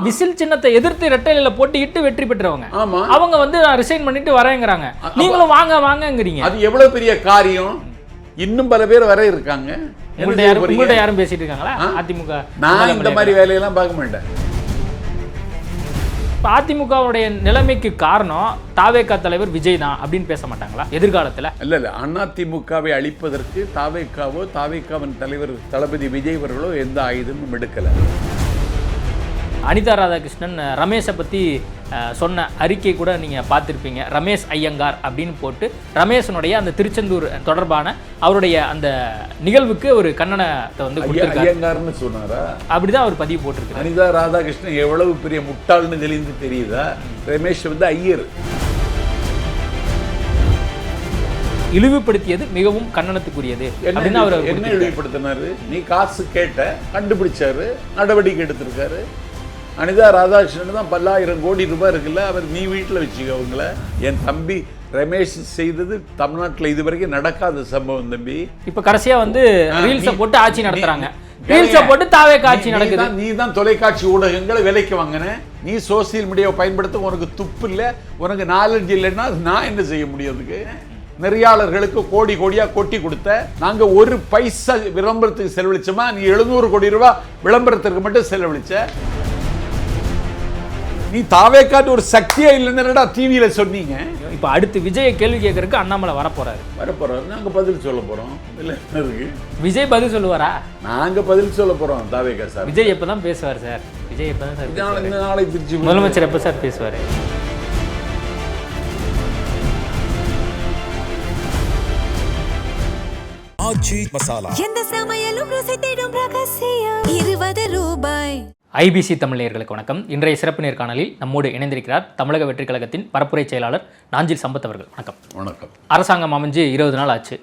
Whistle சின்னத்தை எதிர்த்து ரெட்டையில போட்டியிட்டு வெற்றி பெற்றவங்க. ஆமா, அவங்க வந்து நான் ரிசைன் பண்ணிட்டு வரேங்கிறாங்க. நீங்களும் வாங்க வாங்கங்கிறீங்க. அது எவ்வளவு பெரிய காரியம். இன்னும் பல பேர் வர இருக்காங்க. உங்கள்ட்ட யாரும் பேசிட்டு இருக்காங்களா அதிமுக? நான் இந்த மாதிரி வேலையெல்லாம் பார்க்க மாட்டேன். அதிமுகவுடைய நிலைமைக்கு காரணம் தாவேகா தலைவர் விஜய் தான் அப்படின்னு பேச மாட்டாங்களா எதிர்காலத்தில்? இல்ல அதிமுகவை அழிப்பதற்கு தாவேகாவோ தாவேகாவின் தலைவர் தளபதி விஜய் அவர்களோ எந்த ஆயுதமும் எடுக்கல. அனிதா ராதாகிருஷ்ணன் ரமேஷை பற்றி சொன்ன அறிக்கை கூட நீங்கள் பார்த்துருப்பீங்க. ரமேஷ் ஐயங்கார் அப்படின்னு போட்டு ரமேஷனுடைய அந்த திருச்செந்தூர் தொடர்பான அவருடைய அந்த நிகழ்வுக்கு ஒரு கண்டனத்தை வந்து ஐயங்கார்னு சொன்னாரா? அப்படிதான் அவர் பதிவு போட்டிருக்கு. அனிதா ராதாகிருஷ்ணன் எவ்வளவு பெரிய முட்டாள்னு தெளிந்து தெரியுதா? ரமேஷ் வந்து ஐயர். இழிவுபடுத்தியது மிகவும் கண்டனத்துக்குரியது அப்படின்னு அவர் என்ன இழிவுபடுத்தினாரு? நீ காசு கேட்ட, கண்டுபிடிச்சாரு, நடவடிக்கை எடுத்திருக்காரு. அனிதா ராதாகிருஷ்ணன் தான் 10,000 கோடி ரூபாய் இருக்குல்ல, அவர் நீ வீட்டில் வச்சுக்க. அவங்கள என் தம்பி ரமேஷ் செய்தது தமிழ்நாட்டில் இதுவரைக்கும் நடக்காத சம்பவம் தம்பி. இப்போ கடைசியா வந்து ரீல்ஸை போட்டு ஆட்சி நடத்துறாங்க. ரீல்ஸை போட்டு தாவேகா ஆட்சி நடக்குது. நீ தான் தொலைக்காட்சி ஊடகங்களை விலைக்கு வாங்கின. நீ சோசியல் மீடியாவை பயன்படுத்த உனக்கு துப்பு இல்லை, உனக்கு நாலேஜ் இல்லைன்னா நான் என்ன செய்ய முடியும்? அதுக்கு நெறியாளர்களுக்கு கோடி கோடியா கொட்டி கொடுத்த நாங்க ஒரு பைசா விளம்பரத்துக்கு செலவழிச்சோமா? நீ 700 கோடி ரூபாய் விளம்பரத்திற்கு மட்டும் செலவழிச்ச. நீ தாவேக்காட்டு ஒரு சக்தியா இல்லைன்னா டிவியில சொன்னீங்க. இப்ப அடுத்து விஜய் கேள்வி கேட்கறதுக்கு அண்ணாமலை வரப்போறாரு. நாங்க பதில் சொல்ல போறோம். இல்ல இருக்கு, விஜய் பதில் சொல்லுவாரா? நாங்க பதில் சொல்ல போறோம். தாவேக்கா சார் விஜய் எப்பதான் பேசுவார் சார்? விஜய் எப்பதான் சார்? நாளை திருச்சி முதலமைச்சர் எப்ப சார் பேசுவாரு? ஐபிசி தமிழர்களுக்கு வணக்கம். இன்றைய சிறப்பு நேர்காணலில் நம்மோடு இணைந்திருக்கிறார் தமிழக வெற்றி கழகத்தின் பரப்புரை செயலாளர் நாஞ்சில் சம்பத் அவர்கள். வணக்கம். வணக்கம். அரசாங்கம் அமைஞ்சு 20 நாள் ஆச்சு.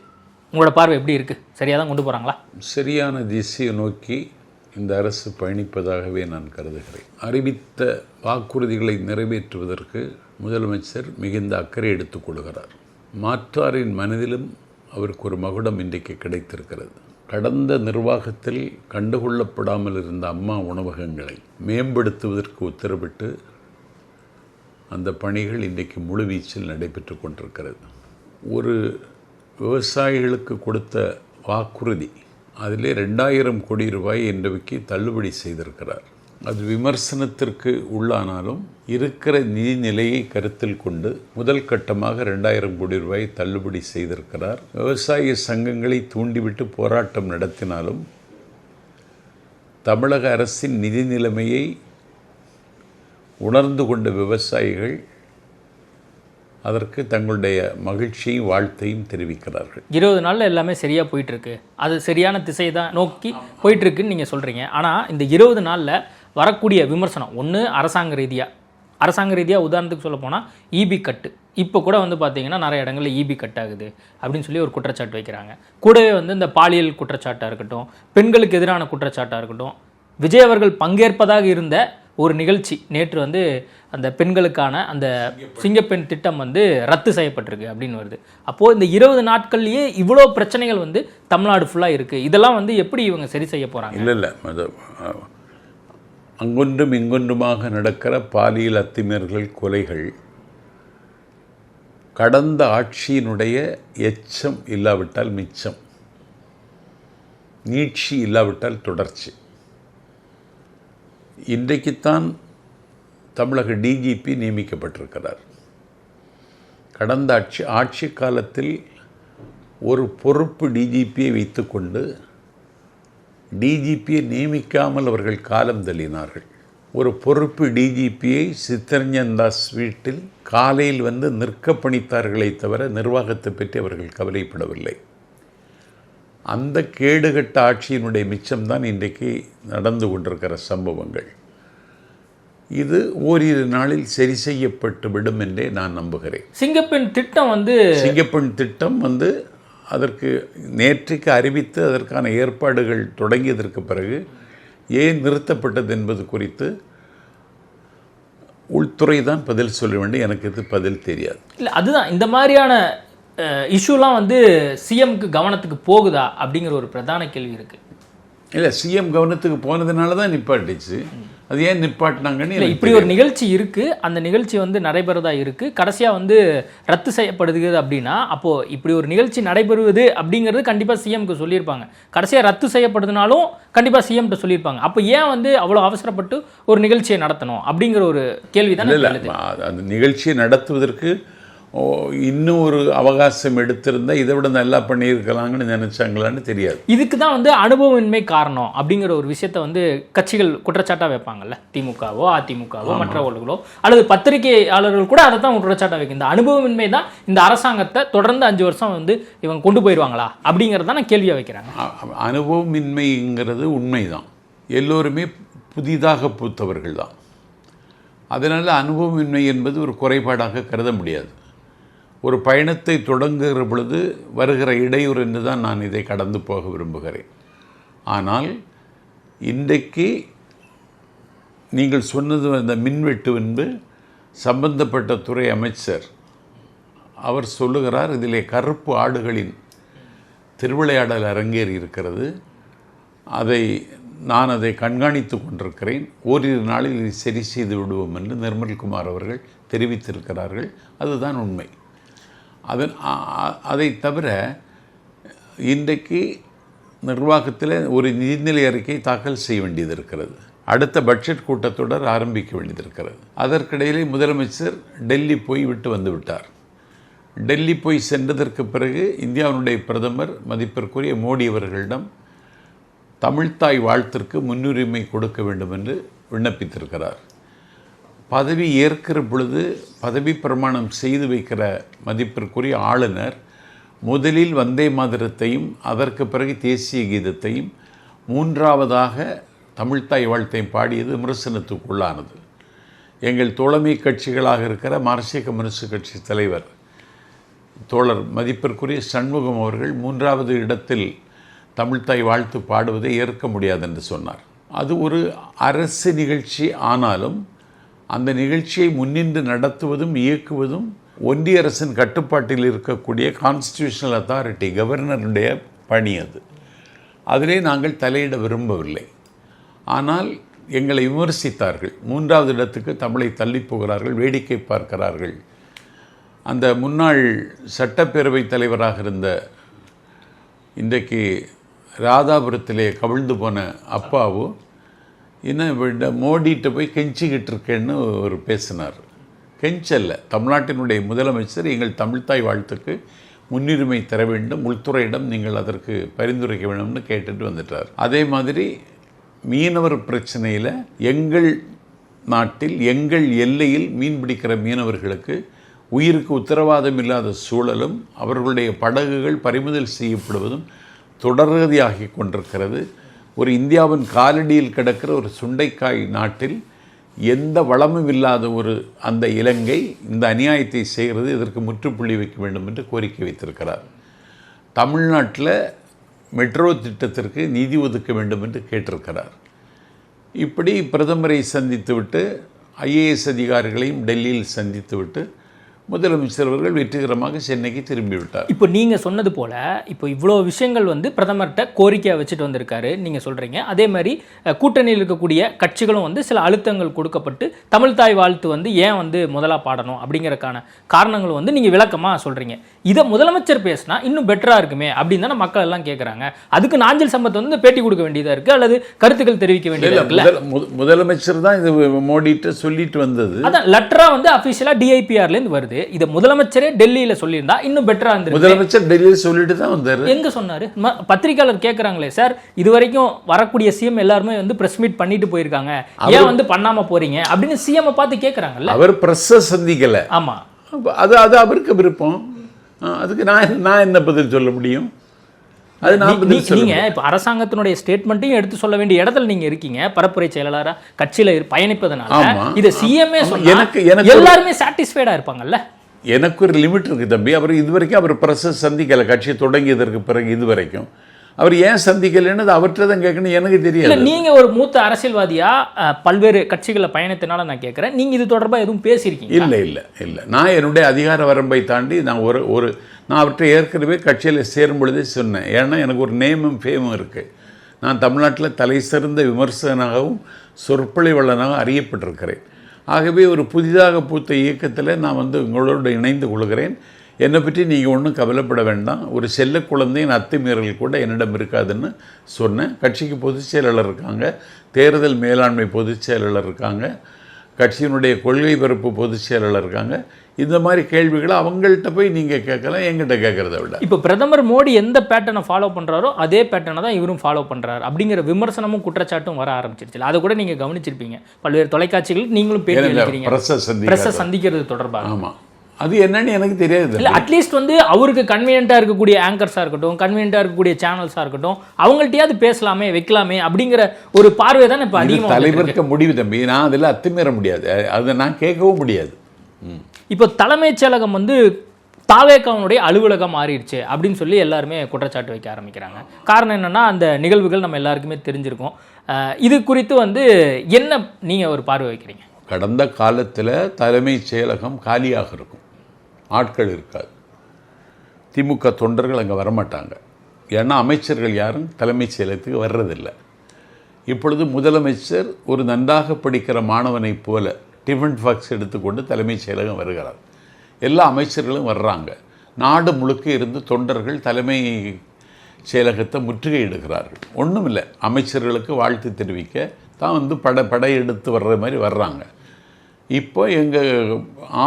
உங்களோட பார்வை எப்படி இருக்கு? சரியா தான் கொண்டு போறாங்களா? சரியான திசையை நோக்கி இந்த அரசு பயணிப்பதாகவே நான் கருதுகிறேன். அறிவித்த வாக்குறுதிகளை நிறைவேற்றுவதற்கு முதலமைச்சர் மிகுந்த அக்கறை எடுத்துக் கொள்கிறார். மாற்றாரின் மனதிலும் அவருக்கு ஒரு மகுடம் இன்றைக்கு கிடைத்திருக்கிறது. கடந்த நிர்வாகத்தில் கண்டுகொள்ளப்படாமல் இருந்த அம்மா உணவகங்களை மேம்படுத்துவதற்கு உத்தரவிட்டு அந்த பணிகள் இன்றைக்கு முழுவீச்சில் நடைபெற்று கொண்டிருக்கிறது. ஒரு விவசாயிகளுக்கு கொடுத்த வாக்குறுதி, அதிலே 2000 கோடி ரூபாய் இன்றைக்கு தள்ளுபடி செய்திருக்கிறார். அது விமர்சனத்திற்கு உள்ளானாலும் இருக்கிற நிதி நிலையை கருத்தில் கொண்டு முதல் கட்டமாக 2000 கோடி ரூபாய் தள்ளுபடி செய்திருக்கிறார். விவசாய சங்கங்களை தூண்டிவிட்டு போராட்டம் நடத்தினாலும் தமிழக அரசின் நிதி நிலைமையை உணர்ந்து கொண்ட விவசாயிகள் அதற்கு தங்களுடைய மகிழ்ச்சியும் வாழ்த்தையும் தெரிவிக்கிறார்கள். 20 நாளில் எல்லாமே சரியாக போயிட்டுருக்கு, அது சரியான திசையை தான் நோக்கி போயிட்டுருக்குன்னு நீங்கள் சொல்கிறீங்க. ஆனால் இந்த 20 நாளில் வரக்கூடிய விமர்சனம் ஒன்று அரசாங்க ரீதியாக உதாரணத்துக்கு சொல்ல போனால் ஈபி கட்டு. இப்போ கூட வந்து பார்த்தீங்கன்னா நிறைய இடங்களில் ஈபி கட் ஆகுது அப்படின்னு சொல்லி ஒரு குற்றச்சாட்டு வைக்கிறாங்க. கூடவே வந்து இந்த பாலியல் குற்றச்சாட்டாக இருக்கட்டும், பெண்களுக்கு எதிரான குற்றச்சாட்டாக இருக்கட்டும், விஜய் அவர்கள் பங்கேற்பதாக இருந்த ஒரு நிகழ்ச்சி நேற்று வந்து அந்த பெண்களுக்கான அந்த சிங்கப்பெண் திட்டம் வந்து ரத்து செய்யப்பட்டிருக்கு அப்படின்னு வருது. அப்போது இந்த 20 நாட்கள்லேயே இவ்வளோ பிரச்சனைகள் வந்து தமிழ்நாடு ஃபுல்லாக இருக்குது. இதெல்லாம் வந்து எப்படி இவங்க சரி செய்ய போகிறாங்க? இல்லை அங்கொன்றும் இங்கொன்றுமாக நடக்கிற பாலியல் அத்துமீறல்கள், கொலைகள் கடந்த ஆட்சியினுடைய எச்சம் இல்லாவிட்டால் மிச்சம், நீட்சி இல்லாவிட்டால் தொடர்ச்சி. இன்றைக்குத்தான் தமிழக டிஜிபி நியமிக்கப்பட்டிருக்கிறார். கடந்த ஆட்சி காலத்தில் ஒரு பொறுப்பு டிஜிபியை வைத்துக்கொண்டு டிஜிபியை நியமிக்காமல் அவர்கள் காலம் தள்ளினார்கள். ஒரு பொறுப்பு டிஜிபியை சித்தரஞ்சன் தாஸ் வீட்டில் காலையில் வந்து நிற்க பணித்தார்களே தவிர நிர்வாகத்தை பற்றி அவர்கள் கவலைப்படவில்லை. அந்த கேடுகட்ட ஆட்சியினுடைய மிச்சம்தான் இன்றைக்கு நடந்து கொண்டிருக்கிற சம்பவங்கள். இது ஓரிரு நாளில் சரி செய்யப்பட்டு விடும் என்றே நான் நம்புகிறேன். சிங்கப்பெண் திட்டம் வந்து அதற்கு நேற்றைக்கு அறிவித்து அதற்கான ஏற்பாடுகள் தொடங்கியதற்கு பிறகு ஏன் நிறுத்தப்பட்டது என்பது குறித்து உள்துறை தான் பதில் சொல்ல வேண்டும். எனக்கு இது பதில் தெரியாது. இல்லை, அதுதான் இந்த மாதிரியான இஷ்யூலாம் வந்து சிஎம்க்கு கவனத்துக்கு போகுதா அப்படிங்கிற ஒரு பிரதான கேள்வி இருக்குது. இல்லை, சிஎம் கவனத்துக்கு போனதுனால தான் நிப்பாட்டிச்சு. அது ஏன் நிப்பாட்டினாங்கன்னு இல்லை, இப்படி ஒரு நிகழ்ச்சி இருக்குது, அந்த நிகழ்ச்சி வந்து நடைபெறதா இருக்குது, கடைசியாக வந்து ரத்து செய்யப்படுகிறது அப்படின்னா, அப்போது இப்படி ஒரு நிகழ்ச்சி நடைபெறுவது அப்படிங்கிறது கண்டிப்பாக சிஎம்க்கு சொல்லியிருப்பாங்க. கடைசியாக ரத்து செய்யப்படுதுனாலும் கண்டிப்பாக சிஎம்கிட்ட சொல்லியிருப்பாங்க. அப்போ ஏன் வந்து அவ்வளோ அவசரப்பட்டு ஒரு நிகழ்ச்சியை நடத்தணும் அப்படிங்கிற ஒரு கேள்வி தான். இல்லை, அந்த நிகழ்ச்சியை நடத்துவதற்கு இன்னும் ஒரு அவகாசம் எடுத்திருந்தால் இதை விட நல்லா பண்ணியிருக்கலாங்கன்னு நினைச்சாங்களான்னு தெரியாது. இதுக்கு தான் வந்து அனுபவமின்மை காரணம் அப்படிங்கிற ஒரு விஷயத்த வந்து கட்சிகள் குற்றச்சாட்டாக வைப்பாங்கல்ல, திமுகவோ அதிமுகவோ மற்றவர்களோ அல்லது பத்திரிகையாளர்கள் கூட அதை தான் குற்றச்சாட்டாக வைக்கும். இந்த அனுபவமின்மை தான் இந்த அரசாங்கத்தை தொடர்ந்து 5 வருஷம் வந்து இவங்க கொண்டு போயிடுவாங்களா அப்படிங்கிறத நான் கேள்வியாக வைக்கிறாங்க. அனுபவமின்மைங்கிறது உண்மைதான், எல்லோருமே புதிதாக பூத்தவர்கள் தான். அதனால் அனுபவமின்மை என்பது ஒரு குறைபாடாக கருத முடியாது. ஒரு பயணத்தை தொடங்குகிற பொழுது வருகிற இடையூறு என்று தான் நான் இதை கடந்து போக விரும்புகிறேன். ஆனால் இன்றைக்கு நீங்கள் சொன்னது அந்த மின்வெட்டு என்பது சம்பந்தப்பட்ட துறை அமைச்சர் அவர் சொல்லுகிறார், இதிலே கருப்பு ஆடுகளின் திருவிளையாடல் அரங்கேறி இருக்கிறது, நான் அதை கண்காணித்து கொண்டிருக்கிறேன், ஓரிரு நாளில் இதை சரி செய்து விடுவோம் என்று நிர்மல்குமார் அவர்கள் தெரிவித்திருக்கிறார்கள். அதுதான் உண்மை. அதை தவிர இன்றைக்கு நிர்வாகத்தில் ஒரு நிதிநிலை அறிக்கை தாக்கல் செய்ய வேண்டியது இருக்கிறது. அடுத்த பட்ஜெட் கூட்டத்தொடர் ஆரம்பிக்க வேண்டியது இருக்கிறது. அதற்கிடையிலே முதலமைச்சர் டெல்லி போய் விட்டு வந்து விட்டார். டெல்லி போய் சென்றதற்கு பிறகு இந்தியாவினுடைய பிரதமர் மதிப்பிற்குரிய மோடி அவர்களிடம் தமிழ்த்தாய் வாழ்த்திற்கு முன்னுரிமை கொடுக்க வேண்டும் என்று விண்ணப்பித்திருக்கிறார். பதவி ஏற்கிற பொழுது பதவி பிரமாணம் செய்து வைக்கிற மதிப்பிற்குரிய ஆளுநர் முதலில் வந்தே மாதரத்தையும் அதற்கு பிறகு தேசிய கீதத்தையும் மூன்றாவதாக தமிழ்த்தாய் வாழ்த்தையும் பாடியது விமர்சனத்துக்குள்ளானது. எங்கள் தோழமை கட்சிகளாக இருக்கிற மார்க்சிய கம்யூனிஸ்ட் கட்சி தலைவர் தோழர் மதிப்பிற்குரிய சண்முகம் அவர்கள் 3வது இடத்தில் தமிழ்த்தாய் வாழ்த்து பாடுவதை ஏற்க முடியாது என்று சொன்னார். அது ஒரு அரசு நிகழ்ச்சி, ஆனாலும் அந்த நிகழ்ச்சியை முன்னின்று நடத்துவதும் இயக்குவதும் ஒன்றிய அரசின் கட்டுப்பாட்டில் இருக்கக்கூடிய கான்ஸ்டிடியூஷனல் அத்தாரிட்டி, கவர்னருடைய பணி. அதிலே நாங்கள் தலையிட விரும்பவில்லை. ஆனால் எங்களை விமர்சித்தார்கள். 3வது இடத்துக்கு தமிழை தள்ளி போகிறார்கள், வேடிக்கை பார்க்கிறார்கள். அந்த முன்னாள் சட்டப்பேரவை தலைவராக இருந்த இன்றைக்கு ராதாபுரத்திலே கவிழ்ந்து போன அப்பாவு இன்னும் மோடிகிட்ட போய் கெஞ்சிக்கிட்டு இருக்கேன்னு ஒரு பேசினார். கெஞ்சல்ல, தமிழ்நாட்டினுடைய முதலமைச்சர் எங்கள் தமிழ்த்தாய் வாழ்த்துக்கு முன்னுரிமை தர வேண்டும், உள்துறையிடம் நீங்கள் அதற்கு பரிந்துரைக்க வேண்டும்னு கேட்டுட்டு வந்துட்டார். அதே மாதிரி மீனவர் பிரச்சனையில் எங்கள் நாட்டில் எங்கள் எல்லையில் மீன் பிடிக்கிற மீனவர்களுக்கு உயிருக்கு உத்தரவாதம் இல்லாத சூழலும் அவர்களுடைய படகுகள் பறிமுதல் செய்யப்படுவதும் தொடர்கதியாகி கொண்டிருக்கிறது. ஒரு இந்தியாவின் காலடியில் கிடக்கிற ஒரு சுண்டைக்காய் நாட்டில் எந்த வளமும் இல்லாத அந்த இலங்கை இந்த அநியாயத்தை செய்கிறது, இதற்கு முற்றுப்புள்ளி வைக்க வேண்டும் என்று கோரிக்கை வைத்திருக்கிறார். தமிழ்நாட்டில் மெட்ரோ திட்டத்திற்கு நிதி ஒதுக்க வேண்டும் என்று கேட்டிருக்கிறார். இப்படி பிரதமரை சந்தித்துவிட்டு ஐஏஎஸ் அதிகாரிகளையும் டெல்லியில் சந்தித்துவிட்டு முதலமைச்சர் அவர்கள் வெற்றிகரமாக சென்னைக்கு திரும்பிவிட்டார். இப்போ நீங்கள் சொன்னது போல் இப்போ இவ்வளோ விஷயங்கள் வந்து பிரதமர்கிட்ட கோரிக்கையாக வச்சுட்டு வந்திருக்காரு நீங்கள் சொல்கிறீங்க. அதே மாதிரி கூட்டணியில் இருக்கக்கூடிய கட்சிகளும் வந்து சில அழுத்தங்கள் கொடுக்கப்பட்டு தமிழ்த்தாய் வாழ்த்து வந்து ஏன் வந்து முதலாக பாடணும் அப்படிங்கிறக்கான காரணங்களும் வந்து நீங்கள் விளக்கமாக சொல்கிறீங்க. இதை முதலமைச்சர் பேசினா இன்னும் பெட்டராக இருக்குமே அப்படின்னு தானே மக்கள் எல்லாம் கேட்குறாங்க. அதுக்கு நாஞ்சில் சம்பத் வந்து பேட்டி கொடுக்க வேண்டியதாக இருக்குது அல்லது கருத்துக்கள் தெரிவிக்க வேண்டியதாக இருக்குல்ல. முதலமைச்சர் தான் இது மோடிட்டு சொல்லிட்டு வந்தது. அதான் லெட்டராக வந்து அஃபிஷியலாக டிஐபிஆர்லேருந்து வருது. இதை முதலமைச்சரே டெல்லியில் சொல்லியிருந்தா இன்னும் பெட்டரா இருந்தது. முதலமைச்சர் டெல்லியில் சொல்லிட்டு தான் வந்தார். எங்க சொன்னாரு? பத்திரிகையாளர் கேட்கறாங்களே சார், இதுவரைக்கும் வரக்கூடிய சிஎம் எல்லாருமே வந்து பிரஸ் மீட் பண்ணிட்டு போயிருக்காங்க, ஏன் வந்து பண்ணாம போறீங்க அப்படின்னு சிஎம் பார்த்து கேட்கறாங்கல்ல. அவர் பிரஸ் சந்திக்கல. ஆமா, அது அது அவருக்கு விருப்பம். அதுக்கு நான் என்ன பதில் சொல்ல முடியும்? நீங்க இப்ப அரசாங்கத்தினுடைய ஸ்டேட்மெண்ட்டையும் எடுத்து சொல்ல வேண்டிய இடத்துல நீங்க இருக்கீங்க. பரப்புரை செயலாளரா கட்சியில பயணிப்பதனால இதை சிஎம்ஏ சொன்னா எல்லாருமே சாட்டிஸ்ஃபைடா இருப்பாங்கல்ல. எனக்கு ஒரு லிமிட் இருக்குது தம்பி. அவர் இதுவரைக்கும் அவர் பிரஸ் சந்திக்கலை. கட்சி தொடங்கியதற்கு பிறகு இதுவரைக்கும் அவர் ஏன் சந்திக்கலைன்னு அவர்கிட்ட தான் கேட்கணும். எனக்கு தெரியல. நீங்கள் ஒரு மூத்த அரசியல்வாதியா பல்வேறு கட்சிகளில் பயணத்தினால நான் கேட்குறேன், நீங்கள் இது தொடர்பாக எதுவும் பேசியிருக்கீங்க? இல்லை. நான் என்னுடைய அதிகார வரம்பை தாண்டி நான் நான் அவர்கிட்ட ஏற்கனவே கட்சியில் சேரும் பொழுதே சொன்னேன். ஏன்னா எனக்கு ஒரு நேமும் ஃபேமும் இருக்குது. நான் தமிழ்நாட்டில் தலை சிறந்த விமர்சகனாகவும் சொற்பொழிவாளனாக அறியப்பட்டிருக்கிறேன். ஆகவே ஒரு புதிதாக பூத்த இயக்கத்தில் நான் உங்களோடு இணைந்து கொள்கிறேன். என்னை பற்றி நீங்கள் ஒன்றும் கவலைப்பட வேண்டாம். ஒரு செல்ல குழந்தையின் அத்துமீறல் கூட என்னிடம் இருக்காதுன்னு சொன்னேன். கட்சிக்கு பொதுச் செயலாளர் இருக்காங்க, தேர்தல் மேலாண்மை பொதுச் செயலாளர் இருக்காங்க, கட்சியினுடைய கொள்கை பரப்பு பொதுச் செயலாளர் இருக்காங்க. இந்த மாதிரி கேள்விகளை அவங்கள்ட்ட போய் நீங்கள் கேட்கலாம், எங்கிட்ட கேட்குறத விட. இப்போ பிரதமர் மோடி எந்த பேட்டர்னை ஃபாலோ பண்ணுறாரோ அதே பேட்டர்னை தான் இவரும் ஃபாலோ பண்ணுறாரு அப்படிங்கிற விமர்சனமும் குற்றச்சாட்டும் வர ஆரம்பிச்சிருச்சு. அதை கூட நீங்கள் கவனிச்சிருப்பீங்க, பல்வேறு தொலைக்காட்சிகள் நீங்களும் பேட்டி அளிக்கிறீங்க, பிரஸ்ஸை சந்திக்கிறது தொடர்பாக. ஆமாம், அது என்னன்னு எனக்கு தெரியாது. இல்லை, அட்லீஸ்ட் அவருக்கு கன்வீனியண்ட்டாக இருக்கக்கூடிய ஆங்கர்ஸாக இருக்கட்டும், கன்வீனியண்ட்டாக இருக்கக்கூடிய சேனல்ஸாக இருக்கட்டும், அவங்கள்ட்டையாவது பேசலாமே, வைக்கலாமே அப்படிங்கிற ஒரு பார்வை தான் இப்போ அதிகமாக தலைவருக்கு முடிவு தம்பி. நான் அதில் அத்துமீற முடியாது, அதை நான் கேட்கவும் முடியாது. இப்போ தலைமைச் செயலகம் தாவேக்காவுடைய அலுவலகம் மாறிடுச்சு அப்படின்னு சொல்லி எல்லாருமே குற்றச்சாட்டு வைக்க ஆரம்பிக்கிறாங்க. காரணம் என்னன்னா, அந்த நிகழ்வுகள் நம்ம எல்லாருக்குமே தெரிஞ்சிருக்கோம். இது குறித்து என்ன நீங்கள் ஒரு பார்வை வைக்கிறீங்க? கடந்த காலத்தில் தலைமைச் செயலகம் காலியாக இருக்கும், ஆட்கள் இருக்காது. திமுக தொண்டர்கள் அங்கே வரமாட்டாங்க. ஏன்னா அமைச்சர்கள் யாரும் தலைமைச் செயலகத்துக்கு வர்றதில்லை. இப்பொழுது முதலமைச்சர் ஒரு நன்றாக படிக்கிற மாணவனைப் போல டிஃபன் பாக்ஸ் எடுத்துக்கொண்டு தலைமைச் செயலகம் வருகிறார். எல்லா அமைச்சர்களும் வர்றாங்க. நாடு முழுக்க இருந்து தொண்டர்கள் தலைமை செயலகத்தை முற்றுகையிடுகிறார்கள். ஒன்றும் இல்லை, அமைச்சர்களுக்கு வாழ்த்து தெரிவிக்க தான் படையெடுத்து வர்ற மாதிரி வர்றாங்க. இப்போ எங்கள்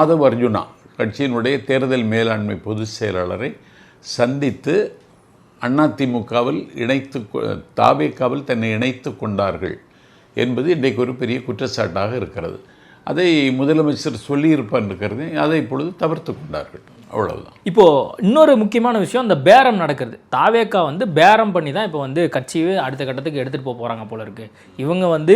ஆதவ் அர்ஜுனா கட்சியினுடைய தேர்தல் மேலாண்மை பொதுச் செயலாளரை சந்தித்து அதிமுகவில் தாவேக்காவில் தன்னை இணைத்து கொண்டார்கள் என்பது இன்றைக்கு ஒரு பெரிய குற்றச்சாட்டாக இருக்கிறது. அதை முதலமைச்சர் சொல்லியிருப்பார் இருக்கிறது, அதை இப்பொழுது தவிர்த்து கொண்டார்கள், அவ்வளவுதான். இப்போது இன்னொரு முக்கியமான விஷயம், அந்த பேரம் நடக்கிறது. தாவேக்கா பேரம் பண்ணி தான் இப்போ கட்சியை அடுத்த கட்டத்துக்கு எடுத்துகிட்டு போகிறாங்க போல இருக்குது. இவங்க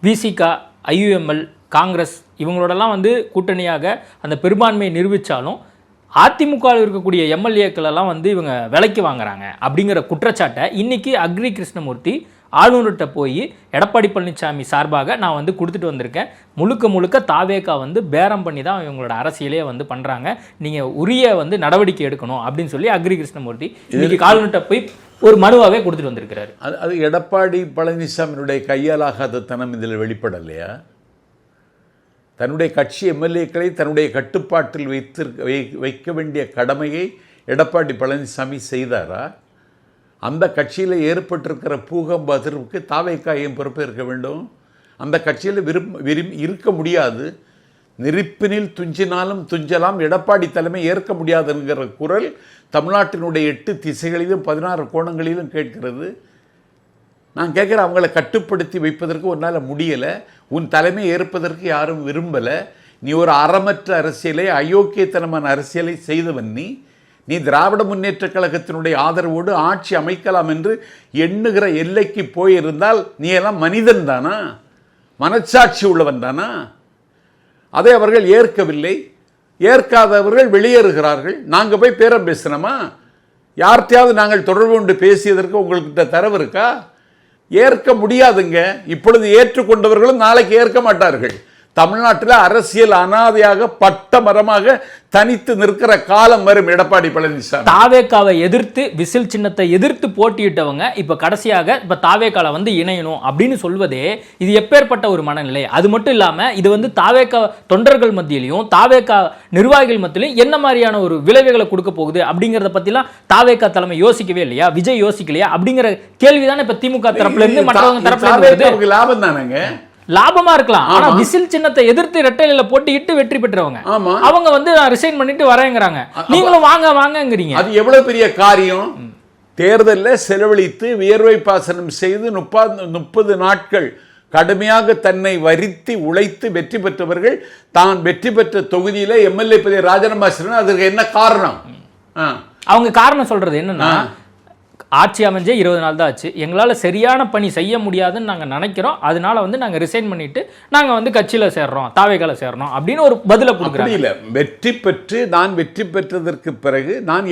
விசிகா, ஐயுஎம்எல், காங்கிரஸ் இவங்களோடலாம் கூட்டணியாக அந்த பெரும்பான்மையை நிரூபித்தாலும் அதிமுகவில் இருக்கக்கூடிய எம்எல்ஏக்கள் எல்லாம் இவங்க விலைக்கு வாங்குறாங்க அப்படிங்கிற குற்றச்சாட்டை இன்றைக்கி அக்ரி கிருஷ்ணமூர்த்தி ஆளுநர்கிட்ட போய் எடப்பாடி பழனிசாமி சார்பாக நான் கொடுத்துட்டு வந்திருக்கேன். முழுக்க தாவேக்கா பேரம் பண்ணி தான் இவங்களோட அரசியலே பண்ணுறாங்க, நீங்கள் உரிய நடவடிக்கை எடுக்கணும் அப்படின்னு சொல்லி அக்ரி கிருஷ்ணமூர்த்தி இன்னைக்கு ஆளுநர்கிட்ட போய் ஒரு மனுவாகவே கொடுத்துட்டு வந்திருக்கிறாரு. அது எடப்பாடி பழனிசாமியினுடைய கையாலாகாத தனம் இதில் வெளிப்படலையா? தன்னுடைய கட்சி எம்எல்ஏக்களை தன்னுடைய கட்டுப்பாட்டில் வைக்க வேண்டிய கடமையை எடப்பாடி பழனிசாமி செய்தாரா? அந்த கட்சியில் ஏற்பட்டிருக்கிற பூகம்ப அதிர்வுக்கு தாவேக்கா ஏன் பொறுப்பேற்க வேண்டும்? அந்த கட்சியில் இருக்க முடியாது. நெருப்பினில் துஞ்சினாலும் துஞ்சலாம், எடப்பாடி தலைமை ஏற்க முடியாதுங்கிற குரல் தமிழ்நாட்டினுடைய 8 திசைகளிலும் 16 கோணங்களிலும் கேட்கிறது. நான் கேட்குறேன், அவங்கள கட்டுப்படுத்தி வைப்பதற்கு உன்னால் முடியலை, உன் தலைமை ஏற்பதற்கு யாரும் விரும்பலை. நீ ஒரு அறமற்ற அரசியலை, அயோக்கியத்தனமான அரசியலை செய்தவன். நீ திராவிட முன்னேற்ற கழகத்தினுடைய ஆதரவோடு ஆட்சி அமைக்கலாம் என்று எண்ணுகிற எல்லைக்கு போயிருந்தால் நீ எல்லாம் மனிதன் தானா? மனச்சாட்சி உள்ளவன் தானா? அதை அவர்கள் ஏற்கவில்லை. ஏற்காதவர்கள் வெளியேறுகிறார்கள். நாங்கள் போய் பேரம் பேசினோமா? யார்கிட்டையாவது நாங்கள் தொடர்பு கொண்டு பேசியதற்கு உங்கள்கிட்ட தரவு இருக்கா? ஏற்க முடியாதுங்க. இப்பொழுது ஏற்றுக்கொண்டவர்களும் நாளைக்கு ஏற்க மாட்டார்கள். தமிழ்நாட்டில் அரசியல் அனாதையாக பட்ட மரமாக தனித்து நிற்கிற காலம் வரும். எடப்பாடி பழனிசாமி தாவேக்காவை எதிர்த்து விசில் சின்னத்தை எதிர்த்து போட்டியிட்டவங்க இப்ப கடைசியாக இப்ப தாவேக்கால இணையணும் அப்படின்னு சொல்வதே இது எப்பேற்பட்ட ஒரு மனநிலை. அது மட்டும் இல்லாம இது தாவேக்கா தொண்டர்கள் மத்தியிலையும் தாவேக்கா நிர்வாகிகள் மத்தியிலையும் என்ன மாதிரியான ஒரு விளைவுகளை கொடுக்க போகுது அப்படிங்கறத பத்திலாம் தாவேக்கா தலைமை யோசிக்கவே இல்லையா? விஜய் யோசிக்கலையா? அப்படிங்கிற கேள்விதானே இப்ப திமுக தரப்புல இருந்து மற்றவங்க தரப்புல இருந்து லாபம் தானங்க. லாபமா இருக்கலாம். ஆனா விசில் சின்னத்தை எதிர்த்து இரட்டையில போட்டியிட்டு வெற்றி பெற்றவங்க அவங்க ரிசைன் பண்ணிட்டு வரேங்கிறாங்க. நீங்களும் வாங்க வாங்கங்கிறீங்க. அது எவ்வளவு பெரிய காரியம். தேர்தலில் செலவழித்து வியர்வை பாசனம் செய்து 30 நாட்கள் கடுமையாக தன்னை வருத்தி உழைத்து வெற்றி பெற்றவர்கள் தான் வெற்றி பெற்ற தொகுதியில எம்எல்ஏ பதவியை ராஜினாமா செய்யணும். அதுக்கு என்ன காரணம்? அவங்க காரணம் சொல்றது என்னன்னா, ஆட்சி அமைஞ்சே 20 நாள் தான் ஆச்சு, எங்களால் சரியான பணி செய்ய முடியாதுன்னு நாங்கள் நினைக்கிறோம், அதனால நாங்கள் ரிசைன் பண்ணிட்டு நாங்கள் கட்சியில் சேர்றோம், தாவேக்கால சேர்றோம் அப்படின்னு ஒரு பதிலை கொடுக்குறோம். இல்லை, நான் வெற்றி பெற்றதற்கு பிறகு நான்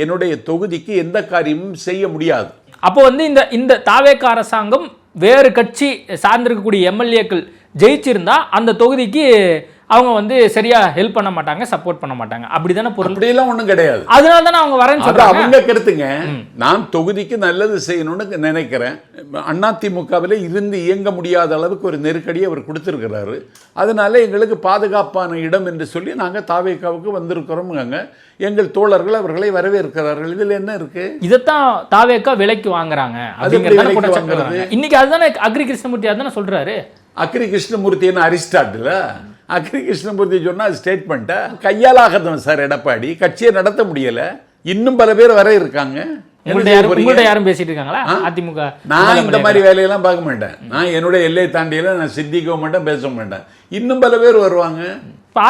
என்னுடைய தொகுதிக்கு எந்த காரியமும் செய்ய முடியாது. அப்போ இந்த தாவேக்கா அரசாங்கம் வேறு கட்சி சார்ந்திருக்கக்கூடிய எம்எல்ஏக்கள் ஜெயிச்சிருந்தா அந்த தொகுதிக்கு அவங்க வந்து சரியா ஹெல்ப் பண்ண மாட்டாங்க, சப்போர்ட் பண்ண மாட்டாங்க. அப்படிதானே பொருள்? அப்படியெல்லாம் ஒண்ணும் கிடையாது. அதனால தானே அவங்க வரேன்னு சொல்றாங்க. அவங்க கருத்துங்க. நான் தொகுதிக்கு நல்லது செய்யணும்னு நினைக்கிறேன். அதிமுகவில் இருந்து இயங்க முடியாத அளவுக்கு ஒரு நெருக்கடியை அவர் கொடுத்திருக்கிறாரு. அதனால எங்களுக்கு பாதுகாப்பான இடம் என்று சொல்லி நாங்க தாவேகாவுக்கு வந்திருக்கிறோம்ங்க. எங்கள் தோழர்கள் அவர்களை வரவேற்கிறார்கள். இதுல என்ன இருக்கு? இதைத்தான் தாவேகா விலைக்கு வாங்குறாங்க. இன்னைக்கு அதுதானே அக்ரி கிருஷ்ணமூர்த்தி அதுதானே சொல்றாரு. அக்ரி கிருஷ்ணமூர்த்தி என்ன அரிஸ்டாட்டில்? அக்ரி கிருஷ்ணமூர்த்தி சொன்னா ஸ்டேட்மெண்ட்டை கையால் ஆகணும் சார் எடப்பாடி. கட்சியை நடத்த முடியல. இன்னும் பல பேர் வர இருக்காங்க. யாரும் பேசிட்டு இருக்காங்களா அதிமுக? நான் இந்த மாதிரி வேலையெல்லாம் பார்க்க மாட்டேன். நான் என்னுடைய எல்லையை தாண்டியில நான் சிந்திக்கவும் மாட்டேன், பேச மாட்டேன். இன்னும் பல பேர் வருவாங்க.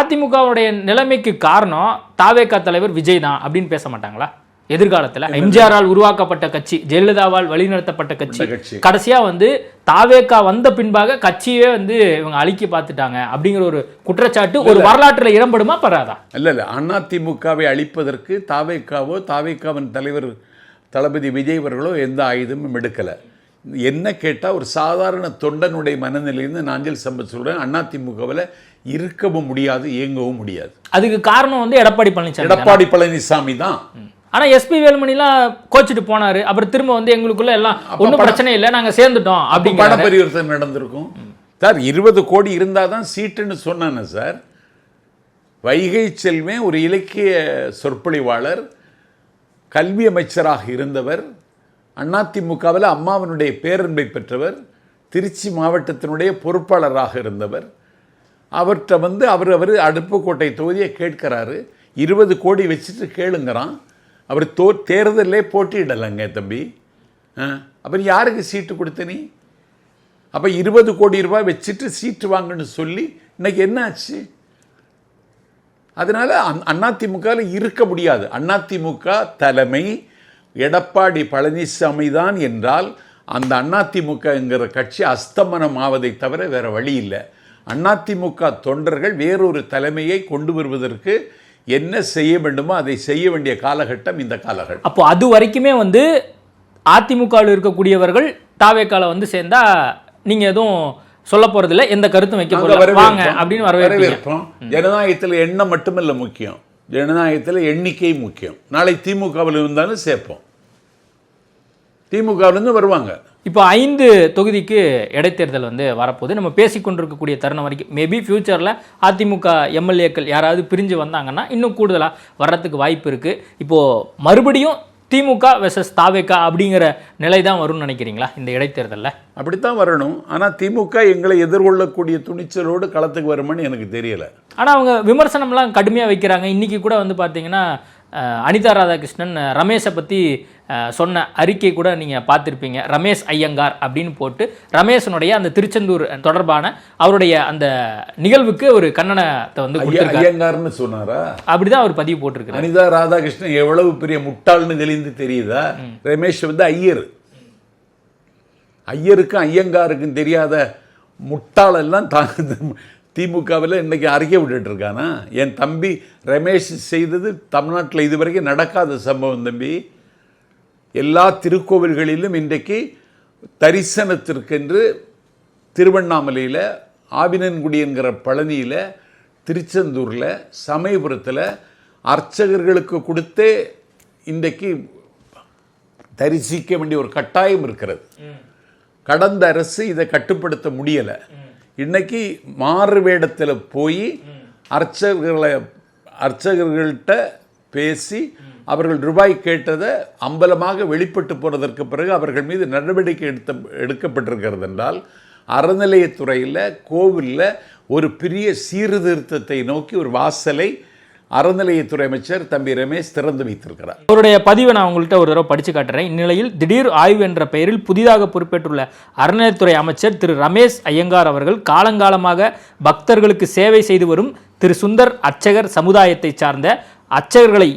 அதிமுகவுடைய நிலைமைக்கு காரணம் தாவேகா தலைவர் விஜய் தான் அப்படின்னு பேச மாட்டாங்களா? எதிர்காலத்தில் எம்ஜிஆரால் உருவாக்கப்பட்ட கட்சி, ஜெயலலிதாவால் வழிநடத்தப்பட்ட கட்சி, கடைசியா வந்து தாவேகா வந்த பின்பாக கட்சியே வந்து இவங்க அழிக்க பார்த்துட்டாங்க அப்படிங்கிற ஒரு குற்றச்சாட்டு ஒரு வரலாற்றில் இடம்படுமா பராதா? இல்ல அதிமுகவை அழிப்பதற்கு தாவேகாவோ தாவேகாவின் தலைவர் தளபதி விஜய் அவர்களோ எந்த ஆயுதமும் எடுக்கல. என்ன கேட்டால் ஒரு சாதாரண தொண்டனுடைய மனநிலையிலிருந்து நாஞ்சல் சம்பத் சொல்றேன், அதிமுகவில் இருக்கவும் முடியாது, இயங்கவும் முடியாது. அதுக்கு காரணம் வந்து எடப்பாடி பழனிசாமி தான். ஆனா எஸ்பி வேலுமணிலாம் கோச்சிட்டு போனாரு. அப்புறம் திரும்ப வந்து எங்களுக்குள்ள எல்லாம் ஒன்றும் பிரச்சனை இல்லை, நாங்க சேர்ந்துட்டோம் அப்படிங்கிற பண பரிவர்த்தனை நடந்திருக்கும் சார். 20 கோடி இருந்தாதான் சீட்டுன்னு சொன்னானே சார். வைகை செல்வன் ஒரு இலக்கிய சொற்பொழிவாளர், கல்வி அமைச்சராக இருந்தவர், அதிமுகவில் அம்மாவனுடைய பேரன்பை பெற்றவர், திருச்சி மாவட்டத்தினுடைய பொறுப்பாளராக இருந்தவர். அவர்கிட்ட வந்து அவர் அருப்புக்கோட்டை தொகுதியை கேட்கிறாரு. 20 கோடி வச்சுட்டு கேளுங்கிறான். அவர் தேர்தலே போட்டியிடலைங்க தம்பி. அப்புறம் யாருக்கு சீட்டு கொடுத்த நீ? அப்போ 20 கோடி ரூபாய் வச்சுட்டு சீட்டு வாங்கன்னு சொல்லி இன்னைக்கு என்ன ஆச்சு? அதனால அதிமுகவில் இருக்க முடியாது. அதிமுக தலைமை எடப்பாடி பழனிசாமி தான் என்றால் அந்த அதிமுகங்கிற கட்சி அஸ்தமனம் ஆவதை தவிர வேற வழி இல்லை. அதிமுக தொண்டர்கள் வேறொரு தலைமையை கொண்டு வருவதற்கு என்ன செய்ய வேண்டுமோ அதை செய்ய வேண்டிய காலகட்டம் இந்த காலகட்டம். அப்போ அது வரைக்குமே வந்து அதிமுகவில் இருக்கக்கூடியவர்கள் தாவேகால வந்து சேர்ந்தா நீங்க எதுவும் சொல்ல போறதில்லை, எந்த கருத்தும் வைக்க வாங்க அப்படின்னு வரவேற்போம். ஜனநாயகத்தில் எண்ணம் மட்டுமல்ல முக்கியம், ஜனநாயகத்தில் எண்ணிக்கை முக்கியம். நாளை திமுகவில் இருந்தாலும் சேர்ப்போம், திமுகவிலிருந்து வருவாங்க. இப்போ 5 தொகுதிக்கு இடைத்தேர்தல் வந்து வரப்போகுது. நம்ம பேசிக்கொண்டிருக்கக்கூடிய தருணம் வரைக்கும் மேபி ஃபியூச்சரில் அதிமுக எம்எல்ஏக்கள் யாராவது பிரிஞ்சு வந்தாங்கன்னா இன்னும் கூடுதலாக வர்றதுக்கு வாய்ப்பு இருக்குது. இப்போது மறுபடியும் திமுக வெர்சஸ் தாவேகா அப்படிங்கிற நிலை தான் வரும்னு நினைக்கிறீங்களா இந்த இடைத்தேர்தலில்? அப்படித்தான் வரணும். ஆனால் திமுக எங்களை எதிர்கொள்ளக்கூடிய துணிச்சலோடு களத்துக்கு வருமானு எனக்கு தெரியலை. ஆனால் அவங்க விமர்சனம்லாம் கடுமையாக வைக்கிறாங்க. இன்றைக்கி கூட வந்து பார்த்தீங்கன்னா அனிதா ராதாகிருஷ்ணன் ரமேஷை பற்றி சொன்ன அறிக்கை கூட நீங்கள் பார்த்துருப்பீங்க. ரமேஷ் ஐயங்கார் அப்படின்னு போட்டு ரமேஷனுடைய அந்த திருச்செந்தூர் தொடர்பான அவருடைய அந்த நிகழ்வுக்கு ஒரு கண்டனத்தை வந்து ஐயங்கார்னு சொன்னாரா? அப்படிதான் அவர் பதிவு போட்டிருக்காரு. அனிதா ராதாகிருஷ்ணன் எவ்வளவு பெரிய முட்டாள்னு தெளிந்து தெரியுதா? ரமேஷ் வந்து ஐயருக்கும் ஐயங்காருக்கும் தெரியாத முட்டாளெல்லாம் திமுகவில் இன்னைக்கு அறிக்கை விட்டுட்டு இருக்கானா? என் தம்பி ரமேஷ் செய்தது தமிழ்நாட்டில் இதுவரைக்கும் நடக்காத சம்பவம் தம்பி. எல்லா திருக்கோவில்களிலும் இன்றைக்கு தரிசனத்திற்கென்று திருவண்ணாமலையில், ஆவினன்குடி என்கிற பழனியில், திருச்செந்தூரில், சமயபுரத்தில் அர்ச்சகர்களுக்கு கொடுத்தே இன்றைக்கு தரிசிக்க வேண்டிய ஒரு கட்டாயம் இருக்கிறது. கடந்த அரசு இதை கட்டுப்படுத்த முடியலை. இன்னைக்கு மாறு வேடத்தில் போய் அர்ச்சகர்கள்ட்ட பேசி அவர்கள் ரூபாய் கேட்டதை அம்பலமாக வெளிப்பட்டு போனதற்கு பிறகு அவர்கள் மீது நடவடிக்கை எடுக்கப்பட்டிருக்கிறது என்றால் அறநிலையத்துறையில் கோவிலில் ஒரு பெரிய சீர்திருத்தத்தை நோக்கி ஒரு வாசலை அறநிலையத்துறை அமைச்சர் தம்பி ரமேஷ் திறந்து வைத்திருக்கிறார். அவருடைய பதிவை நான் உங்கள்கிட்ட ஒரு தடவை படித்து காட்டுறேன். இந்நிலையில் திடீர் ஆய்வு என்ற பெயரில் புதிதாக பொறுப்பேற்றுள்ள அறநிலையத்துறை அமைச்சர் திரு ரமேஷ் ஐயங்கார் அவர்கள் காலங்காலமாக பக்தர்களுக்கு சேவை செய்து வரும் திரு சுந்தர் அர்ச்சகர் சமுதாயத்தை சார்ந்த அர்ச்சகர்களை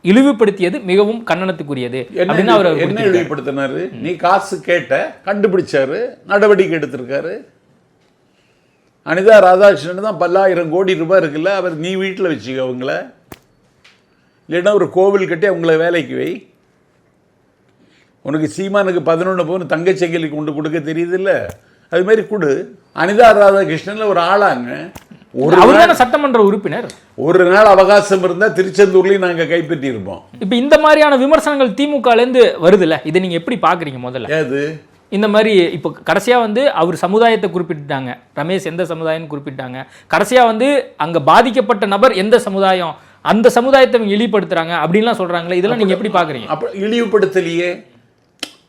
இழிவுபடுத்தியது மிகவும் கண்டனத்துக்குரியது அப்படின்னு அவர் என்ன இழிவுபடுத்தினாரு? நீ காசு கேட்ட, கண்டுபிடிச்சாரு, நடவடிக்கை எடுத்திருக்காரு. அனிதா ராதாகிருஷ்ணன் தான் 10,000 கோடி ரூபாய் இருக்குல்ல, அவர் நீ வீட்டில் வச்சுக்க அவங்கள, இல்லைன்னா ஒரு கோவில் கட்டி அவங்கள வேலைக்கு வை. உனக்கு சீமானுக்கு 11 பவுன் தங்கச்செங்கலுக்கு கொண்டு கொடுக்க தெரியுது இல்லை, அது மாதிரி கொடு. அனிதா ராதாகிருஷ்ணனில் ஒரு ஆளாங்க, அவர் தானே சட்டமன்ற உறுப்பினர். ஒரு நாள் அவகாசம் இருந்தா திருச்செந்தூர்லயும் நாங்க கைப்பற்றி இருப்போம். இப்ப இந்த மாதிரியான விமர்சனங்கள் திமுகல இருந்து வருதுல்ல, இதை நீங்க எப்படி பாக்குறீங்க? முதல்ல ஏது இந்த மாதிரி இப்போ கடைசியா வந்து அவர் சமுதாயத்தை குறிப்பிட்டாங்க, ரமேஷ் எந்த சமுதாயம்னு குறிப்பிட்டாங்க. கடைசியா வந்து அங்க பாதிக்கப்பட்ட நபர் எந்த சமுதாயம், அந்த சமுதாயத்தை இழிவுபடுத்துறாங்க அப்படின்லாம் சொல்றாங்களே, இதெல்லாம் நீங்க எப்படி பாக்குறீங்க? அப்ப இழிவுபடுத்தலையே,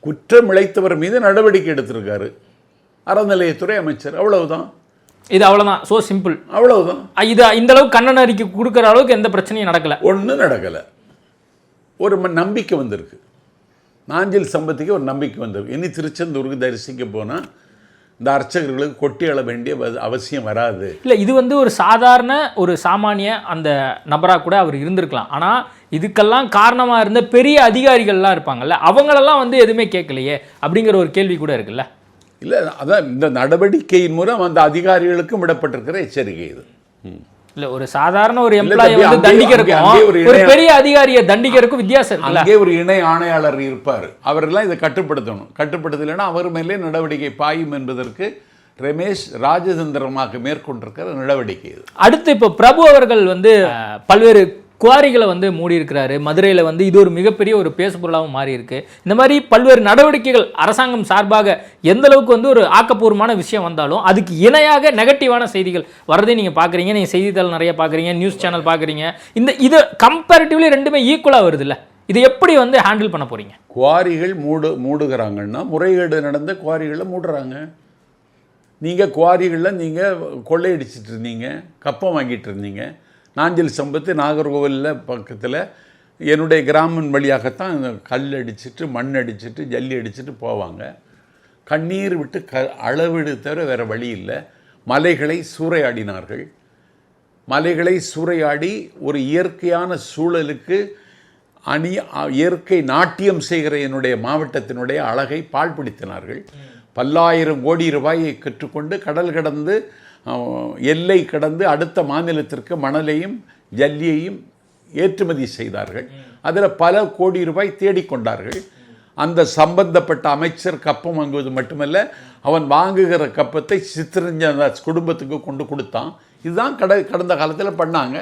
குற்றம் இழைத்தவர் மீது நடவடிக்கை எடுத்திருக்காரு அறநிலையத்துறை அமைச்சர், அவ்வளவுதான். இது அவ்வளவுதான், சோ சிம்பிள், அவ்வளவுதான். இது இந்த அளவுக்கு கண்ணன் அறிக்கை கொடுக்குற அளவுக்கு எந்த பிரச்சனையும் நடக்கல, ஒன்றும் நடக்கல. ஒரு நம்பிக்கை வந்திருக்கு, நாஞ்சில் சம்பத்துக்கு ஒரு நம்பிக்கை வந்திருக்கு. இனி திருச்செந்தூருக்கு தரிசிக்க போனால் இந்த அர்ச்சகர்களுக்கு கொட்டி அழ வேண்டிய அவசியம் வராது. இல்லை, இது வந்து ஒரு சாதாரண ஒரு சாமானிய அந்த நபராக கூட அவர் இருந்திருக்கலாம். ஆனால் இதுக்கெல்லாம் காரணமாக இருந்த பெரிய அதிகாரிகள்லாம் இருப்பாங்கல்ல, அவங்களெல்லாம் வந்து எதுவுமே கேட்கலையே அப்படிங்கிற ஒரு கேள்வி கூட இருக்குல்ல. இல்லை, அதான் இந்த நடவடிக்கையின் மூலம் அந்த அதிகாரிகளுக்கும் விடப்பட்டிருக்கிற எச்சரிக்கை இது. இல்ல, ஒரு சாதாரண ஒரு எம்ப்ளாயி வந்து தண்டிக்கிறதுக்கும் ஒரு பெரிய அதிகாரியை தண்டிக்கிறதுக்கும் வித்தியாசம் இருக்குல்ல. அங்கே ஒரு இணை ஆணையாளர் இருப்பார், அவரெல்லாம் இதை கட்டுப்படுத்தணும். கட்டுப்படுத்தலைன்னா அவர் மேலே நடவடிக்கை பாயும் என்பதற்கு ரமேஷ் ராஜதந்திரமாக மேற்கொண்டிருக்கிற நடவடிக்கை இது. அடுத்து இப்போ பிரபு அவர்கள் வந்து பல்வேறு குவாரிகளை வந்து மூடி இருக்கிறாரு. மதுரையில் வந்து இது ஒரு மிகப்பெரிய ஒரு பேசுபொருளாகவும் மாறி இருக்கு. இந்த மாதிரி பல்வேறு நடவடிக்கைகள் அரசாங்கம் சார்பாக எந்த அளவுக்கு வந்து ஒரு ஆக்கப்பூர்வமான விஷயம் வந்தாலும் அதுக்கு இணையாக நெகட்டிவான செய்திகள் வரதை நீங்கள் பார்க்குறீங்க. நீங்கள் செய்தித்தாள் நிறைய பார்க்குறீங்க, நியூஸ் சேனல் பார்க்குறீங்க. இது கம்பேரிட்டிவ்லி ரெண்டுமே ஈக்குவலாக வருது இல்லை, இதை எப்படி வந்து ஹேண்டில் பண்ண போறீங்க? குவாரிகள் மூடுகிறாங்கன்னா முறைகேடு நடந்த குவாரிகளை மூடுறாங்க. நீங்கள் குவாரிகளில் நீங்கள் கொள்ளையடிச்சிட்டு இருந்தீங்க, கப்பம் வாங்கிட்டு இருந்தீங்க. நாஞ்சில் சம்பத்து நாகர்கோவிலில் பக்கத்தில் என்னுடைய கிராமம் வழியாகத்தான் கல் அடிச்சுட்டு மண் அடிச்சுட்டு ஜல்லி அடிச்சுட்டு போவாங்க. கண்ணீர் விட்டு அளவீடு தவிர வேறு வழி இல்லை. மலைகளை சூறையாடினார்கள். மலைகளை சூறையாடி ஒரு இயற்கையான சூழலுக்கு இயற்கை நாட்டியம் செய்கிற என்னுடைய மாவட்டத்தினுடைய அழகை பாழ்படுத்தினார்கள். பல்லாயிரம் கோடி ரூபாயை கற்றுக்கொண்டு கடல் கடந்து எல்லை கடந்து அடுத்த மாநிலத்திற்கு மணலையும் ஜல்லியையும் ஏற்றுமதி செய்தார்கள். அதில் பல கோடி ரூபாய் தேடிக்கொண்டார்கள். அந்த சம்பந்தப்பட்ட அமைச்சர் கப்பம் வாங்குவது மட்டுமல்ல, அவன் வாங்குகிற கப்பத்தை சித்தரஞ்சன் தாஸ் குடும்பத்துக்கு கொண்டு கொடுத்தான். இதுதான் கடந்த காலத்தில் பண்ணாங்க.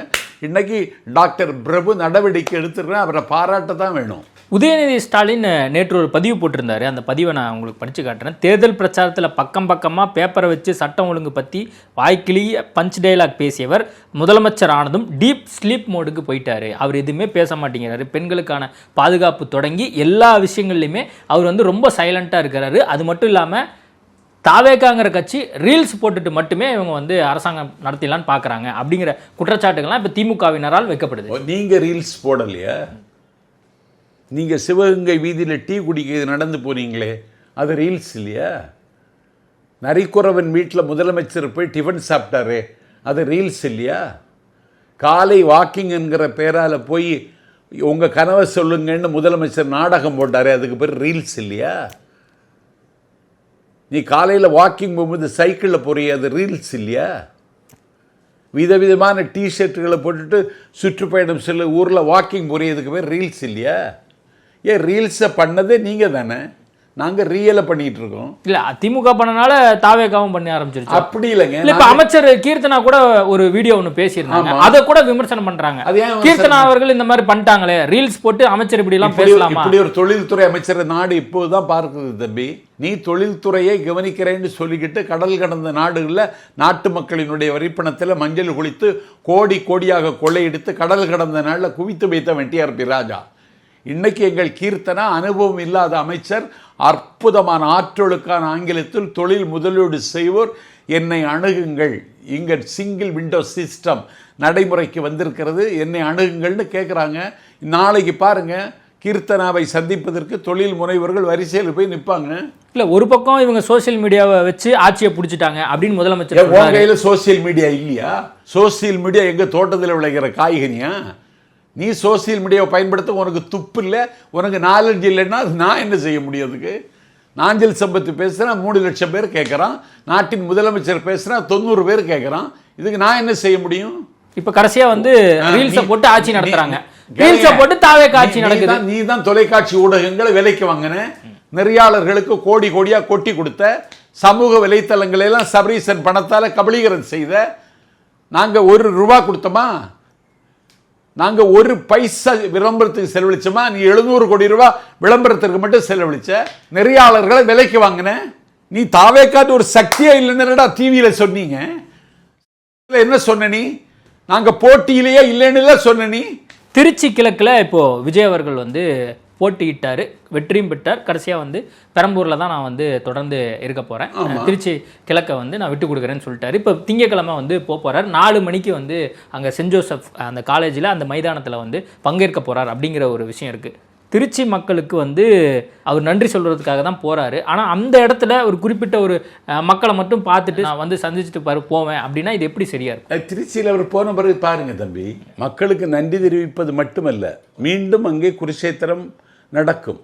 இன்னைக்கு டாக்டர் பிரபு நடவடிக்கை எடுத்துருக்கேன், அவரை பாராட்ட தான் வேணும். உதயநிதி ஸ்டாலின் நேற்று ஒரு பதிவு போட்டிருந்தாரு. அந்த பதிவை நான் உங்களுக்கு படித்து காட்டுறேன். தேர்தல் பிரச்சாரத்தில் பக்கமாக பேப்பரை வச்சு சட்டம் ஒழுங்கு பற்றி வாய்க்கிளிய பஞ்ச் டைலாக் பேசியவர் முதலமைச்சர் ஆனதும் டீப் ஸ்லீப் மோடுக்கு போயிட்டாரு. அவர் எதுவுமே பேச மாட்டேங்கிறாரு. பெண்களுக்கான பாதுகாப்பு தொடங்கி எல்லா விஷயங்கள்லையுமே அவர் வந்து ரொம்ப சைலண்ட்டாக இருக்கிறாரு. அது மட்டும் இல்லாமல் தாவேக்காங்கிற கட்சி ரீல்ஸ் போட்டுட்டு மட்டுமே இவங்க வந்து அரசாங்கம் நடத்திடலான்னு பார்க்குறாங்க அப்படிங்கிற குற்றச்சாட்டுகள்லாம் இப்போ திமுகவினரால் வைக்கப்படுது. நீங்கள் ரீல்ஸ் போடலையா? நீங்கள் சிவகங்கை வீதியில் டீ குடிக்க நடந்து போனீங்களே, அது ரீல்ஸ் இல்லையா? நரிக்குறவன் வீட்டில் முதலமைச்சர் போய் டிஃபன் சாப்பிட்டாரு, அது ரீல்ஸ் இல்லையா? காலை வாக்கிங் என்கிற பேரால் போய் உங்கள் கனவை சொல்லுங்கன்னு முதலமைச்சர் நாடகம் போட்டார், அதுக்கு பேர் ரீல்ஸ் இல்லையா? நீ காலையில் வாக்கிங் போகும்போது சைக்கிளில் போறிய, அது ரீல்ஸ் இல்லையா? விதவிதமான டிஷர்ட்டுகளை போட்டுட்டு சுற்றுப்பயணம் செல்ல ஊரில் வாக்கிங் போறியதுக்கு பேர் ரீல்ஸ் இல்லையா? ஏன் ரீல்ஸை பண்ணதே நீங்கள் தானே, நாங்கள் ரியலை பண்ணிட்டு இருக்கோம். இல்லை, திமுக பண்ணனால தாவேகாவும் பண்ணி ஆரம்பிச்சிருச்சு. அப்படி இல்லைங்க. இப்போ அமைச்சர் கீர்த்தனா கூட ஒரு வீடியோ ஒன்று பேசியிருந்தாங்க, அதை கூட விமர்சனம் பண்றாங்க. கீர்த்தனா அவர்கள் இந்த மாதிரி பண்ணிட்டாங்களே, ரீல்ஸ் போட்டு அமைச்சர் இப்படி எல்லாம் பேசலாமா? இப்படி ஒரு தொழில்துறை அமைச்சர் நாடு இப்போதுதான் பார்க்குது தம்பி. நீ தொழில்துறையை கவனிக்கிறேன்னு சொல்லிக்கிட்டு கடல் கடந்த நாடுகளில் நாட்டு மக்களினுடைய வரிப்பணத்தில் மஞ்சள் குளித்து கோடி கோடியாக கொள்ளையடித்து கடல் கடந்த நாளில் குவித்து வைத்த வெட்டியார் பி ராஜா. இன்னைக்கு எங்கள் கீர்த்தனா அனுபவம் இல்லாத அமைச்சர், அற்புதமான ஆற்றலுக்கான ஆங்கிலத்தில் தொழில் முதலீடு செய்வோர் என்னை அணுகுங்கள், இங்கே சிங்கிள் விண்டோ சிஸ்டம் நடைமுறைக்கு வந்திருக்கிறது, என்னை அணுகுங்கள்னு கேட்குறாங்க. நாளைக்கு பாருங்க, கீர்த்தனாவை சந்திப்பதற்கு தொழில் முனைவர்கள் வரிசையில் போய் நிற்பாங்க. இல்லை, ஒரு பக்கம் இவங்க சோசியல் மீடியாவை வச்சு ஆட்சியை பிடிச்சிட்டாங்க அப்படின்னு முதலமைச்சர். உங்க கையில் சோசியல் மீடியா இல்லையா? சோசியல் மீடியா எங்கள் தோட்டத்தில் விளைகிற காய்கனியா? நீ சோசியல் மீடியாவை பயன்படுத்த உனக்கு துப்பு இல்லை, உனக்கு நாலேஜ் இல்லைன்னா நான் என்ன செய்ய முடியும்? அதுக்கு நாஞ்சில் சம்பத்து பேசுகிறா 3 லட்சம் பேர் கேட்குறான், நாட்டின் முதலமைச்சர் பேசுகிறா 90 பேர் கேட்குறான். இதுக்கு நான் என்ன செய்ய முடியும்? இப்போ கடைசியாக வந்து ரீல்ஸை போட்டு ஆட்சி நடத்துறாங்க, ரீல்ஸை போட்டு தாவேக்கா ஆட்சி நடக்குது. நீ தான் தொலைக்காட்சி ஊடகங்களை விலைக்கு வாங்கின, நெறியாளர்களுக்கு கோடி கோடியாக கொட்டி கொடுத்த, சமூக வலைத்தளங்களெல்லாம் சபரீசன் பணத்தால் கபலீகரம் செய்த, நாங்கள் ₹1 கொடுத்தோமா? நாங்கள் ஒரு பைசா விளம்பரத்துக்கு செலவழிச்சோமா? நீ 700 கோடி ரூபாய் விளம்பரத்திற்கு மட்டும் செலவழிச்ச. நெறியாளர்களை விலைக்கு வாங்கின. நீ தாவேக்காது ஒரு சக்தியே இல்லைன்னு டிவியில சொன்னீங்க. என்ன சொன்ன நீ? நாங்க போட்டியிலேயே இல்லைன்னு சொன்ன நீ. திருச்சி கிழக்குல இப்போ விஜய் அவர்கள் வந்து போட்டியிட்டாரு, வெற்றியும் பெற்றார். கடைசியாக வந்து பெரம்பூரில் தான் நான் வந்து தொடர்ந்து இருக்க போகிறேன், திருச்சி கிழக்கை வந்து நான் விட்டு கொடுக்குறேன்னு சொல்லிட்டாரு. இப்போ திங்கக்கிழமை வந்து போகிறார். 4 மணிக்கு வந்து அங்கே சென்ட் ஜோசப் அந்த காலேஜில் அந்த மைதானத்தில் வந்து பங்கேற்க போகிறார் அப்படிங்கிற ஒரு விஷயம் இருக்குது. திருச்சி மக்களுக்கு வந்து அவர் நன்றி சொல்கிறதுக்காக தான் போகிறாரு. ஆனால் அந்த இடத்துல ஒரு குறிப்பிட்ட ஒரு மக்களை மட்டும் பார்த்துட்டு நான் வந்து சந்திச்சுட்டு போவேன் அப்படின்னா இது எப்படி சரியா இருக்கும்? திருச்சியில் அவர் போன பிறகு பாருங்க தம்பி, மக்களுக்கு நன்றி தெரிவிப்பது மட்டுமல்ல, மீண்டும் அங்கே குருஷேத்திரம் நடக்கும்.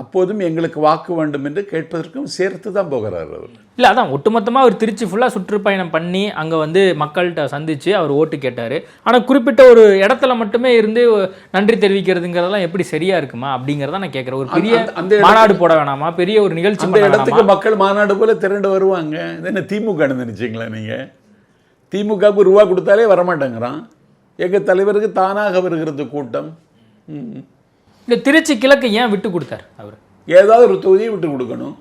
அப்போதும் எங்களுக்கு வாக்கு வேண்டும் என்று கேட்பதற்கும் சேர்த்து தான் போகிறார் அவர். இல்லை, அதான் ஒட்டுமொத்தமாக அவர் திருச்சி ஃபுல்லாக சுற்றுப்பயணம் பண்ணி அங்கே வந்து மக்கள்கிட்ட சந்தித்து அவர் ஓட்டு கேட்டார். ஆனால் குறிப்பிட்ட ஒரு இடத்துல மட்டுமே இருந்து நன்றி தெரிவிக்கிறதுங்கிறதெல்லாம் எப்படி சரியா இருக்குமா அப்படிங்கிறத நான் கேட்குறேன். ஒரு பெரிய மாநாடு போட வேணாமா? பெரிய ஒரு நிகழ்ச்சி அந்த இடத்துக்கு மக்கள் மாநாடு போல திரண்டு வருவாங்க. என்ன திமுக நினைச்சிங்களா நீங்கள்? திமுகவுக்கு ₹1 கொடுத்தாலே வரமாட்டேங்கிறான். எங்கள் தலைவருக்கு தானாக வருகிறது கூட்டம். இல்லை, திருச்சி கிழக்கு ஏன் விட்டு கொடுத்தார் அவர்? ஏதாவது ஒரு தொகுதியை விட்டு கொடுக்கணும்.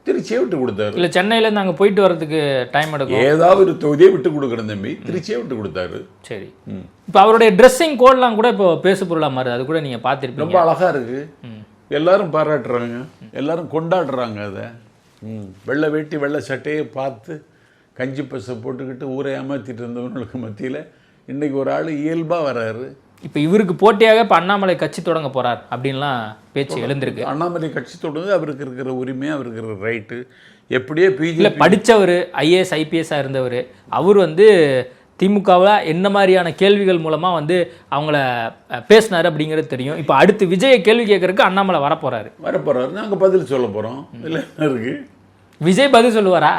திருச்சியை விட்டு கொடுத்தாரு. இல்லை, சென்னையிலேருந்து அங்கே போயிட்டு வரதுக்கு டைம் எடுக்கும். ஏதாவது ஒரு தொகுதியை விட்டு கொடுக்கணும் தம்பி. திருச்சியை விட்டு கொடுத்தாரு. சரி. இப்போ அவருடைய ட்ரெஸ்ஸிங் கோட்லாம் கூட இப்போ பேசு பொருளாக மாறுது. அது கூட நீங்கள் பார்த்துருப்பீங்க. ரொம்ப அழகா இருக்கு. எல்லாரும் பாராட்டுறாங்க, எல்லாரும் கொண்டாடுறாங்க அதை. வெள்ளை வேட்டி வெள்ளை சட்டையை பார்த்து கஞ்சி பசை போட்டுக்கிட்டு ஊரை ஏமாற்றிட்டு இருந்தவங்களுக்கு மத்தியில் இன்னைக்கு ஒரு ஆள் இயல்பாக வராரு. இப்போ இவருக்கு போட்டியாக இப்போ அண்ணாமலை கட்சி தொடங்க போறார் அப்படின்லாம் பேச்சு எழுந்திருக்கு. அண்ணாமலை கட்சி தொடர்ந்து அவருக்கு இருக்கிற உரிமை, அவருக்கு இருக்கிற ரைட்டு. எப்படியே பிஜேபி படித்தவர், IAS IPS இருந்தவர், அவர் வந்து திமுகவில் என்ன மாதிரியான கேள்விகள் மூலமாக வந்து அவங்கள பேசினார் அப்படிங்கிறது தெரியும். இப்போ அடுத்து விஜயை கேள்வி கேட்கறதுக்கு அண்ணாமலை வரப்போறாரு. நாங்கள் பதில் சொல்ல போகிறோம். இல்லை இருக்கு, விஜய் பதில் சொல்லுவாரா?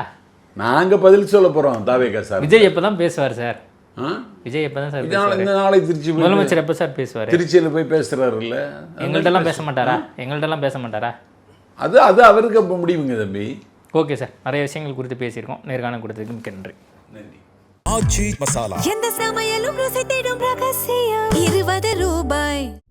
நாங்கள் பதில் சொல்ல போகிறோம். தாவேகா சார் விஜய் எப்போ தான் பேசுவார் சார்? விஜய் எப்போ தான் சார் இந்த நாளை திருச்சி முதலமைச்சர் எப்போ சார் பேசுவார்? திருச்சியில் போய் பேசுகிறாரு. இல்லை, எங்கள்கிட்டலாம் பேச மாட்டாரா? எங்கள்கிட்டலாம் பேச மாட்டாரா? அது அது அவருக்கு அப்போ முடிவுங்க தம்பி. ஓகே சார், நிறைய விஷயங்கள் குறித்து பேசியிருக்கோம். நேர்காணல் கொடுத்ததுக்கு மிக்க நன்றி. நன்றி. ஆச்சி மசாலா, எந்த சமையலும் ருசி தேடும் ரகசியம் ₹20.